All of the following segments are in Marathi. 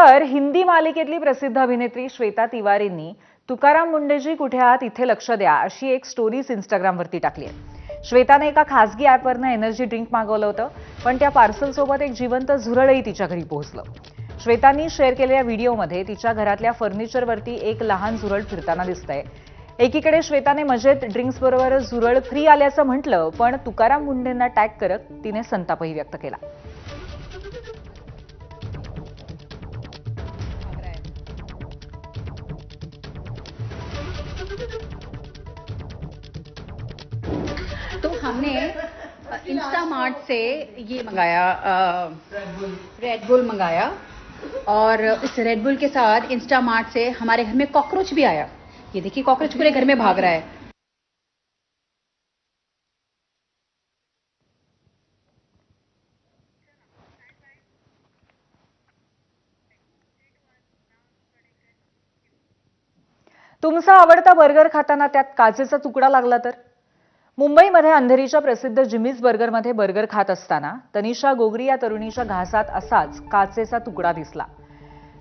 तर हिंदी मालिकेतली प्रसिद्ध अभिनेत्री श्वेता तिवारींनी तुकाराम मुंडेजी कुठे आहात इथे लक्ष द्या अशी एक स्टोरीज इंस्टाग्रामवरती टाकली आहे। श्वेताने एका खासगी ॲपवरनं एनर्जी ड्रिंक मागवलं होतं, पण त्या पार्सल सोबत एक जिवंत झुरळही तिच्या घरी पोहोचलं। श्वेतांनी शेअर केलेल्या व्हिडिओमध्ये तिच्या घरातल्या फर्निचरवरती एक लहान झुरळ फिरताना दिसतंय। एकीकडे श्वेताने मजेत ड्रिंक्स बरोबर झुरळ फ्री आल्याचं म्हटलं, पण तुकाराम मुंडेंना टॅग करत तिने संतापही व्यक्त केला। तो हमने इंस्टामार्ट से ये मंगाया, रेड बुल मंगाया, और इस रेड बुल के साथ इंस्टामार्ट से हमारे घर में कॉकरोच भी आया। ये देखिए, कॉकरोच पूरे घर में भाग रहा है। तुमचा आवडता बर्गर खाताना त्यात काचेचा तुकडा लागला तर? मुंबईमध्ये अंधेरीच्या प्रसिद्ध जिमीज बर्गरमध्ये बर्गर खात असताना तनिषा गोगरी या तरुणीच्या घासात असाच काचेचा तुकडा दिसला।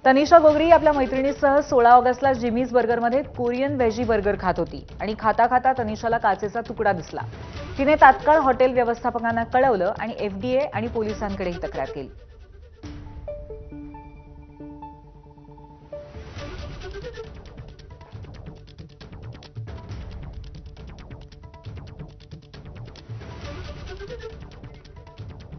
तनिषा गोगरी आपल्या मैत्रिणीसह 16 ऑगस्टला जिमीज बर्गरमध्ये कोरियन व्हेजी बर्गर खात होती आणि खाता खाता तनिषाला काचेचा तुकडा दिसला। तिने तात्काळ हॉटेल व्यवस्थापकांना कळवलं आणि FDA आणि पोलिसांकडेही तक्रार केली।